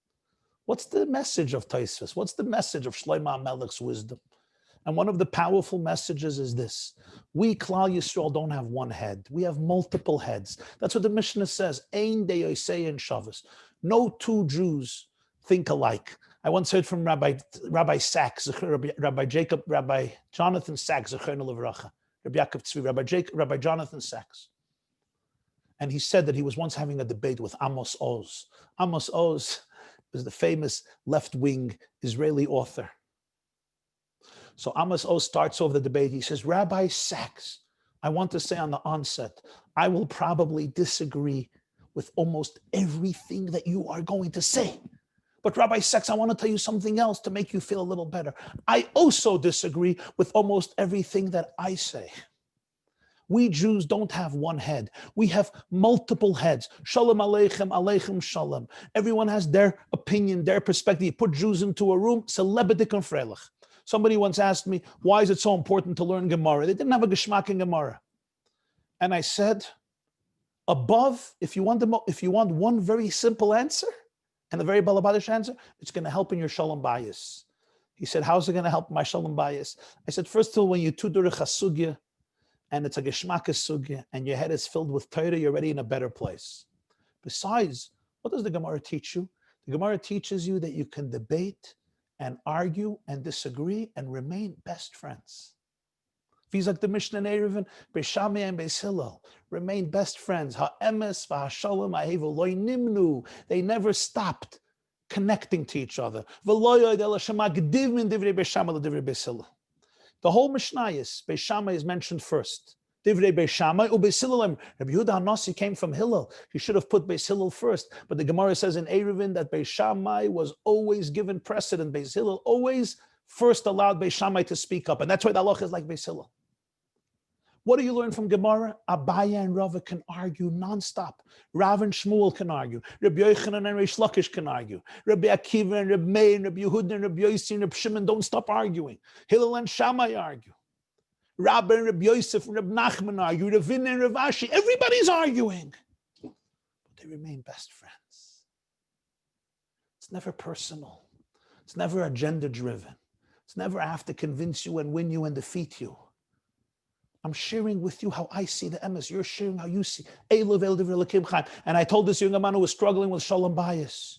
Speaker 4: What's the message of Tosfos? What's the message of Shlomo HaMelech's wisdom? And one of the powerful messages is this. We, Klal Yisrael, don't have 1 head. We have multiple heads. That's what the Mishnah says. Ein deyosei and Shabbos. No 2 Jews think alike. I once heard from Rabbi Sachs, Rabbi Jonathan Sachs, Rabbi Jonathan Sachs. And he said that he was once having a debate with Amos Oz. Amos Oz is the famous left-wing Israeli author. So Amos Oz starts off the debate. He says, Rabbi Sachs, I want to say on the onset, I will probably disagree with almost everything that you are going to say. But Rabbi Sachs, I want to tell you something else to make you feel a little better. I also disagree with almost everything that I say. We Jews don't have one head. We have multiple heads. Shalom aleichem, aleichem shalom. Everyone has their opinion, their perspective. You put Jews into a room, celebedik and freilich. Somebody once asked me, why is it so important to learn Gemara? They didn't have a geschmack in Gemara. And I said, above, if you want one very simple answer and a very balabadish answer, it's going to help in your shalom bayis. He said, how's it going to help my shalom bayis? I said, first of all, when you tudurich hasugya, and it's a geschmackes sugya, and your head is filled with Torah, you're already in a better place. Besides, what does the Gemara teach you? The Gemara teaches you that you can debate and argue and disagree and remain best friends. Like the Mishnah in Eruvin, Beis Shammai and Beis Hillel remain best friends. Ha'emes v'hashalom ha'hevel lo nimnu. They never stopped connecting to each other. V'lo yoed ela shemagdiv min divrei Beis Shammai l'divrei Beis Hillel. The whole Mishnayos, Beis Shammai is mentioned first. Divrei Beis Shammai u'Beis Hillel. Rabbi Yehuda HaNasi came from Hillel. He should have put Beis Hillel first. But the Gemara says in Eruvin that Beis Shammai was always given precedent. Beis Hillel always first allowed Beis Shammai to speak up. And that's why the halacha is like Beis Hillel. What do you learn from Gemara? Abaya and Rava can argue nonstop. Rav and Shmuel can argue. Rabbi Yochanan and Reish Lakish can argue. Rabbi Akiva and Rabbi Meir and Rabbi Yehuda and Rabbi Yossi and Rabbi Shimon don't stop arguing. Hillel and Shammai argue. Rabbi and Rabbi Yosef and Rabbi Nachman argue. Ravin and Rav Ashi. Everybody's arguing. But they remain best friends. It's never personal. It's never agenda driven. It's never I have to convince you and win you and defeat you. I'm sharing with you how I see the emes. You're sharing how you see. And I told this young man who was struggling with shalom bayis.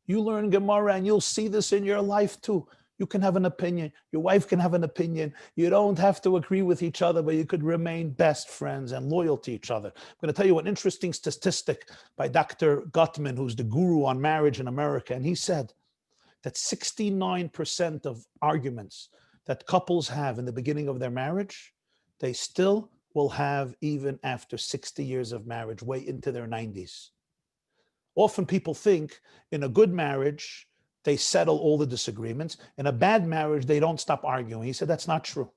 Speaker 4: You learn Gemara and you'll see this in your life too. You can have an opinion. Your wife can have an opinion. You don't have to agree with each other, but you could remain best friends and loyal to each other. I'm going to tell you an interesting statistic by Dr. Gottman, who's the guru on marriage in America. And he said that 69% of arguments that couples have in the beginning of their marriage, they still will have even after 60 years of marriage, way into their 90s. Often people think in a good marriage, they settle all the disagreements. In a bad marriage, they don't stop arguing. He said that's not true.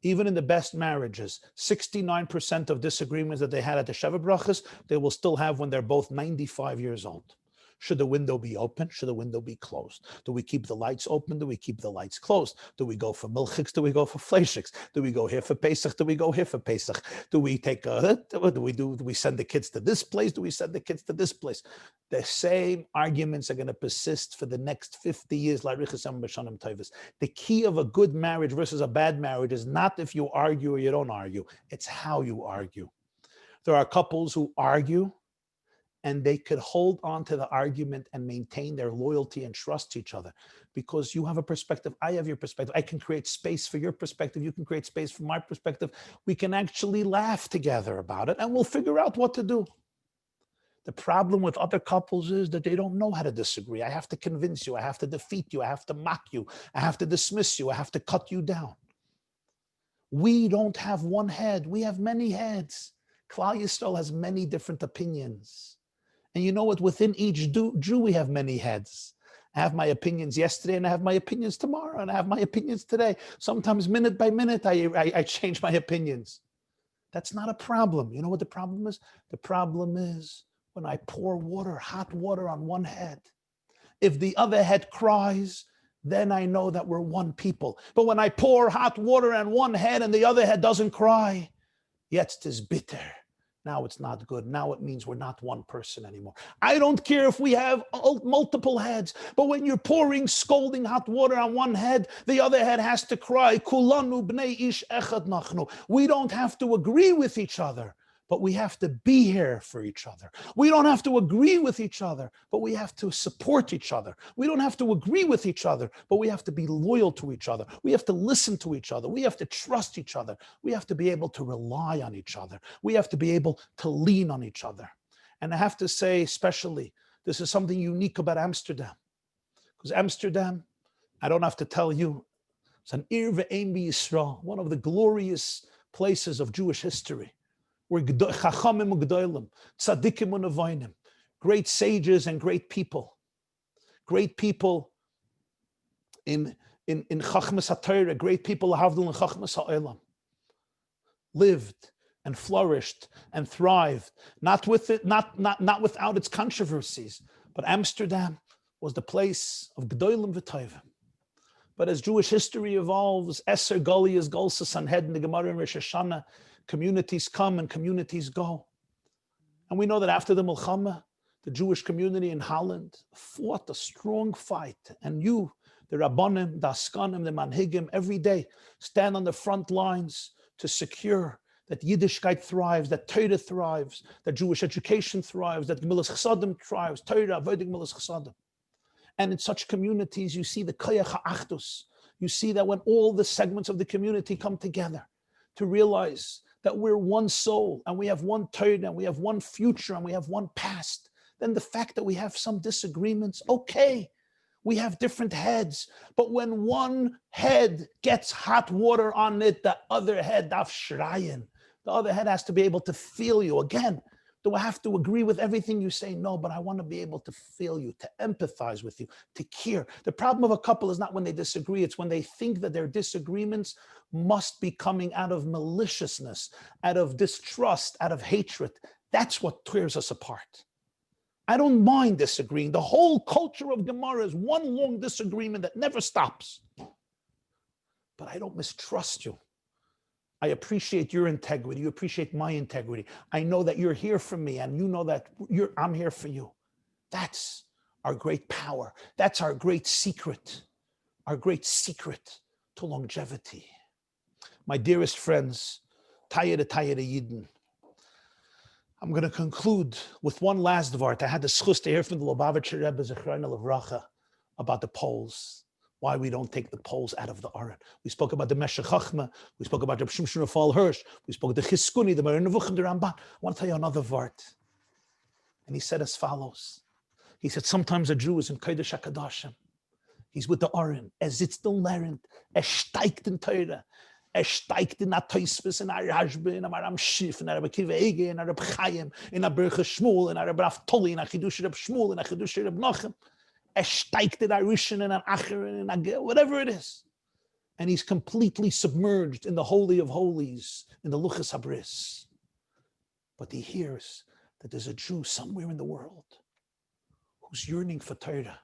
Speaker 4: Even in the best marriages, 69% of disagreements that they had at the Sheva Brachas, they will still have when they're both 95 years old. Should the window be open? Should the window be closed? Do we keep the lights open? Do we keep the lights closed? Do we go for milchiks? Do we go for fleishiks? Do we go here for Pesach? Do we go here for Pesach? Do we take do we send the kids to this place? Do we send the kids to this place? The same arguments are going to persist for the next 50 years. The key of a good marriage versus a bad marriage is not if you argue or you don't argue. It's how you argue. There are couples who argue and they could hold on to the argument and maintain their loyalty and trust each other because you have a perspective, I have your perspective. I can create space for your perspective. You can create space for my perspective. We can actually laugh together about it and we'll figure out what to do. The problem with other couples is that they don't know how to disagree. I have to convince you. I have to defeat you. I have to mock you. I have to dismiss you. I have to cut you down. We don't have one head. We have many heads. Klal Yisrael has many different opinions. And you know what? Within each Jew, we have many heads. I have my opinions yesterday, and I have my opinions tomorrow, and I have my opinions today. Sometimes minute by minute, I change my opinions. That's not a problem. You know what the problem is? The problem is when I pour water, hot water on one head. If the other head cries, then I know that we're one people. But when I pour hot water on one head and the other head doesn't cry, jetzt is bitter. Now it's not good. Now it means we're not one person anymore. I don't care if we have multiple heads, but when you're pouring scalding hot water on one head, the other head has to cry, Kulanu bnei ish echad nachnu. We don't have to agree with each other, but we have to be here for each other. We don't have to agree with each other, but we have to support each other. We don't have to agree with each other, but we have to be loyal to each other. We have to listen to each other. We have to trust each other. We have to be able to rely on each other. We have to be able to lean on each other. And I have to say, especially, this is something unique about Amsterdam. Because Amsterdam, I don't have to tell you, it's an Ir ve'em b'Yisrael, one of the glorious places of Jewish history. We're chachamim u'gedolim, tzaddikim u'nevoinim, great sages and great people in chachmas haTorah, great people havdul in chachmas ha'olam, lived and flourished and thrived, not without its controversies, but Amsterdam was the place of G'dolim v'Tovim. But as Jewish history evolves, Esser Golias Golsa Sanhedrin, the Gemara and Rosh Hashanah, communities come and communities go. And we know that after the Milchama, the Jewish community in Holland fought a strong fight. And you, the Rabbanim, the Askanim, the Manhigim, every day stand on the front lines to secure that Yiddishkeit thrives, that Torah thrives, that Jewish education thrives, that Gemilas Chesadim thrives, Torah, Avodah Gemilas Chesadim. And in such communities, you see the Koyach HaAchdus. You see that when all the segments of the community come together to realize that we're one soul and we have one Torah and we have one future and we have one past, then the fact that we have some disagreements, okay, we have different heads, but when one head gets hot water on it, the other head, daf shrayin, the other head has to be able to feel you. Again, do I have to agree with everything you say? No, but I want to be able to feel you, to empathize with you, to care. The problem of a couple is not when they disagree, it's when they think that their disagreements must be coming out of maliciousness, out of distrust, out of hatred. That's what tears us apart. I don't mind disagreeing. The whole culture of Gemara is one long disagreement that never stops. But I don't mistrust you. I appreciate your integrity. You appreciate my integrity. I know that you're here for me and you know that I'm here for you. That's our great power. That's our great secret to longevity. My dearest friends, Tayeh Yidden, I'm going to conclude with one last vart. I had the schus to hear from the Lubavitcher Rebbe Zechron Levracha about the Poles, why we don't take the Poles out of the Aron. We spoke about the Meshech Chachma, we spoke about the Shimshon Rafal Hirsch, we spoke about the Chiskuni, the Moreh Nevuchim, the Ramban. I want to tell you another vart. And he said as follows. He said, sometimes a Jew is in Kodesh HaKadoshim. He's with the Aron. Sitzt in Lernt. Steigt in Torah. Steigt in Atoisvis, in Rashbi, in Aram Shif, in Rabbi Kiva Ege, in Rabbi Chaim, in Berche Shmuel, in Rabbi Raftoli, in Achidush Reb Shmuel, in Achidush Reb Nochem. Steigt in Arishan, in Acher, in Agel, whatever it is. And he's completely submerged in the Holy of Holies, in the Luchas Habris. But he hears that there's a Jew somewhere in the world who's yearning for Torah,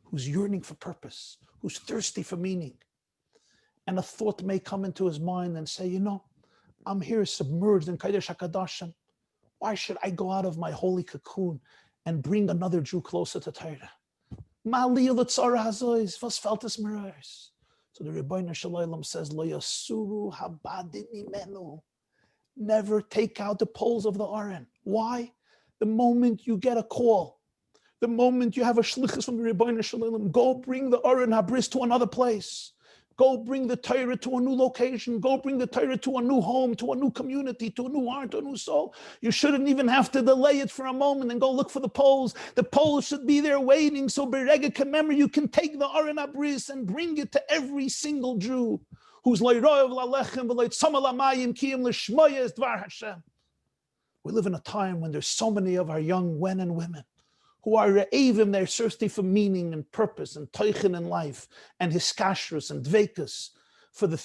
Speaker 4: who's yearning for purpose, who's thirsty for meaning. And a thought may come into his mind and say, I'm here submerged in Kodesh HaKadoshim. Why should I go out of my holy cocoon and bring another Jew closer to Torah? So the Rebbeinu Shalom says, Lo yasuru habadin mimenu. Never take out the poles of the Aron. Why? The moment you get a call, the moment you have a shlichus from the Rebbeinu Shalom, go bring the Aron Habris to another place. Go bring the Torah to a new location. Go bring the Torah to a new home, to a new community, to a new heart, to a new soul. You shouldn't even have to delay it for a moment and go look for the poles. The poles should be there waiting. So Berega Kamemer, you can take the Aron Habris and bring it to every single Jew who's Leiroyev Lalechem V'Leit Samalamayim Kiyim L'Shmoyes Dvar Hashem. We live in a time when there's so many of our young men and women who are re'evim, they're thirsty for meaning and purpose and teichen in life and hiskashrus and dvekas for the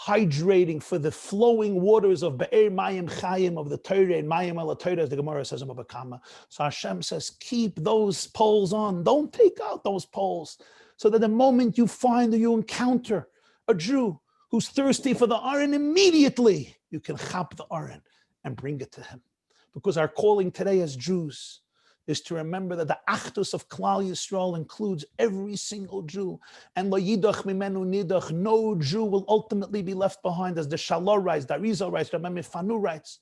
Speaker 4: hydrating, for the flowing waters of Be'er Mayim Chayim, of the Torah and Mayim Ala Torah, as the Gemara says in Baba Kama. So Hashem says, keep those poles on. Don't take out those poles. So that the moment you find or you encounter a Jew who's thirsty for the Aron, immediately you can chap the Aron and bring it to him. Because our calling today as Jews is to remember that the Achdus of Klal Yisrael includes every single Jew. And lo yidach mimenu nidach, no Jew will ultimately be left behind. As the Shalor writes, the Arizal writes, the Mefanu writes,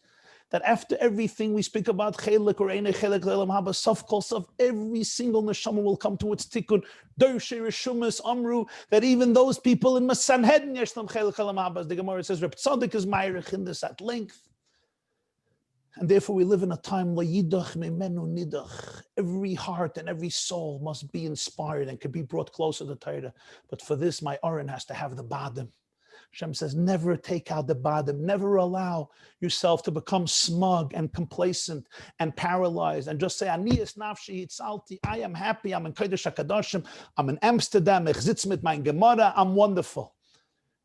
Speaker 4: that after everything we speak about, chelik or eine chelik le'elam haba, sof kol sof, every single neshama will come to its tikkun. Dorshe Rishumas Amru, that even those people in Sanhedrin yeshlam chelik le'elam haba, as the Gemara says, Reb Tzaddik is ma'arich in this at length. And therefore we live in a time, every heart and every soul must be inspired and can be brought closer to Torah. But for this, my Aron has to have the badim. Hashem says, never take out the badim. Never allow yourself to become smug and complacent and paralyzed and just say, Aniyas nafshi hitzalti, I am happy, I'm in Kodesh HaKadoshim, I'm in Amsterdam, ich sitz mit mein Gemara, I'm wonderful.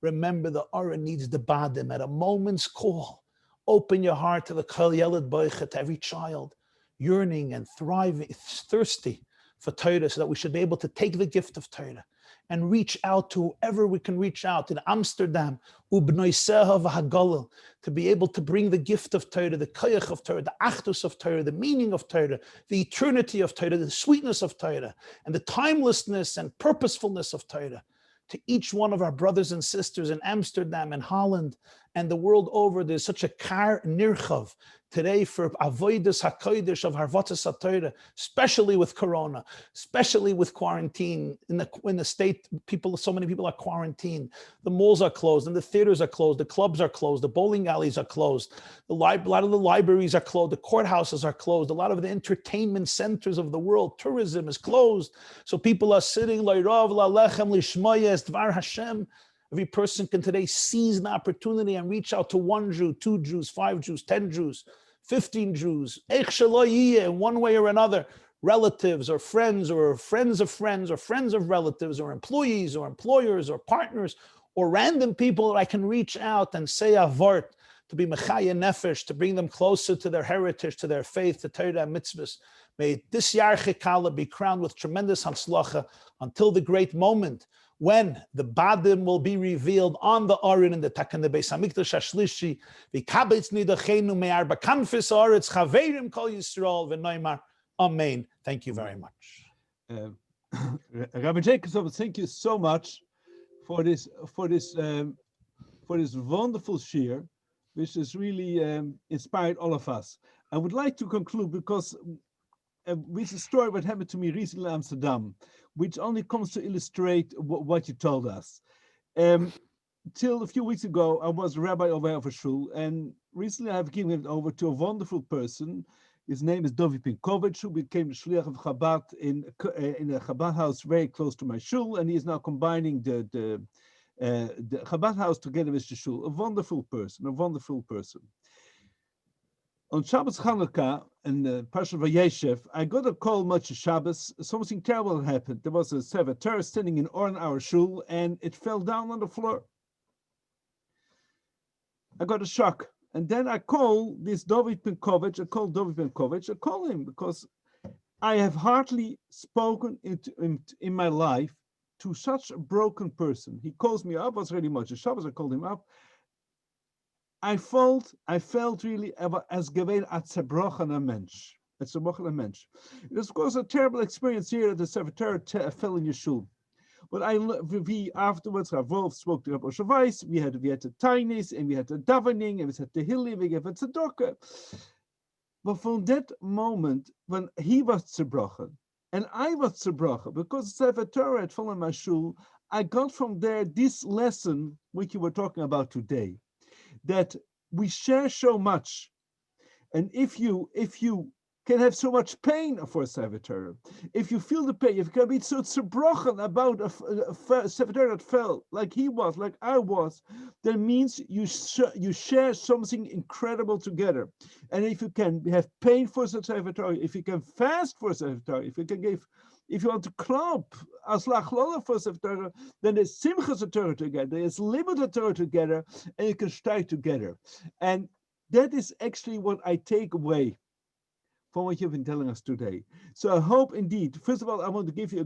Speaker 4: Remember, the Aron needs the badim. At a moment's call, open your heart to the Kol Yeled Boicha, to every child, yearning and thriving, thirsty for Torah, so that we should be able to take the gift of Torah and reach out to whoever we can reach out in Amsterdam, Ubnoiseha v'Hagalil, to be able to bring the gift of Torah, the koyach of Torah, the achdus of Torah, the meaning of Torah, the eternity of Torah, the sweetness of Torah, and the timelessness and purposefulness of Torah to each one of our brothers and sisters in Amsterdam and Holland and the world over. There's such a kar nirchav today for avodas hakodesh of harvatas HaTorah, especially with Corona, especially with quarantine. In the state, so many people are quarantined. The malls are closed and the theaters are closed. The clubs are closed. The bowling alleys are closed. A lot of the libraries are closed. The courthouses are closed. A lot of the entertainment centers of the world, tourism is closed. So people are sitting like Rav Lechem Lishmoyes Dvar Hashem. Every person can today seize an opportunity and reach out to 1 Jew, 2 Jews, 5 Jews, 10 Jews, 15 Jews, in one way or another, relatives or friends of friends or friends of relatives or employees or employers or partners or random people that I can reach out and say a vort, to be mechaya nefesh, to bring them closer to their heritage, to their faith, to Torah and mitzvahs. May this Jarchei Kallo be crowned with tremendous hatzlacha until the great moment when the badim will be revealed on the Aron in the Takan the Beis Hamikdash Hashlishi, v'kabetz nidachenu me'arba kanfis haaretz chaverim kol Yisrael v'noimar amen. Thank you very much.
Speaker 3: Rabbi Jacobson, thank you so much for this wonderful shir, which has really inspired all of us. I would like to conclude because with a story what happened to me recently in Amsterdam, which only comes to illustrate what you told us. Till a few weeks ago, I was a rabbi over of a shul, and recently I have given it over to a wonderful person. His name is David Pinkovich, who became the shliach of Chabad in a Chabad house very close to my shul, and he is now combining the Chabad house together with the shul. A wonderful person. On Shabbos Chanukah and Parshat Vayeshev, I got a call much Shabbos. Something terrible happened. There was a Sefer Torah standing in Oren, our shul, and it fell down on the floor. I got a shock. And then I called this David Pinkovich. I called him because I have hardly spoken in my life to such a broken person. He calls me up. It was really much Shabbos. I called him up. I felt really as gewesen a zerbrochener Mensch. It was, of course, a terrible experience here at the Sefer Torah fell in Yeshua. But we afterwards, Rav Wolf spoke to Rabbi Weiss. We had the tainis, and we had the davening, and we had the hilli, we gave a tzedakah. But from that moment, when he was zerbrochen, and I was zerbrochen, because Sefer Torah had fallen in my shul, I got from there this lesson, which you were talking about today, that we share so much, and if you can have so much pain for a Sefer Torah, if you feel the pain, if you can be so zerbrochen about a Sefer Torah that fell, like he was, like I was, that means you share something incredible together. And if you can have pain for a Sefer Torah, if you can fast for a Sefer Torah, if you want to clap as lachlola for Sefer Torah, then there's simchas Torah together, there's libud Torah together, and you can strike together. And that is actually what I take away from what you've been telling us today. So I hope indeed, first of all, I want to give you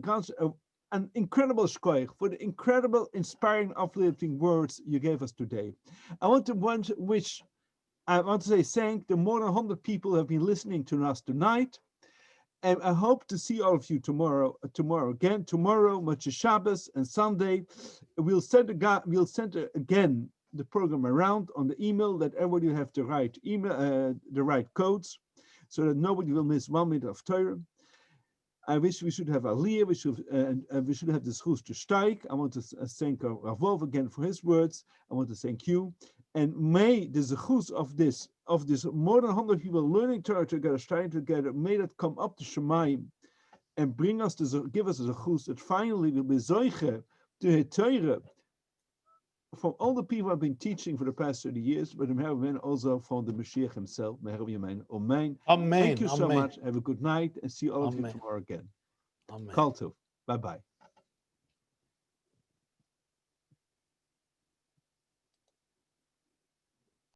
Speaker 3: an incredible shkoich for the incredible, inspiring, uplifting words you gave us today. I want to say thank the more than 100 people who have been listening to us tonight. And I hope to see all of you tomorrow again. Tomorrow, Motzei Shabbos, and Sunday, we'll send again the program around on the email, that everybody will have the right email, the right codes, so that nobody will miss 1 minute of Torah. I wish we should have Aliyah. We should have the Schus to Steig. I want to thank Rav Wolf again for his words. I want to thank you. And may the Schus of this more than 100 people learning Torah together, studying together, may that come up to Shemayim and give us the Schus that finally will be Zoiche to hear Torah from all the people I've been teaching for the past 30 years, but also from the Mashiach himself. Amen. Thank you so much. Have a good night, and see all of you tomorrow again. Kol tov. Bye-bye.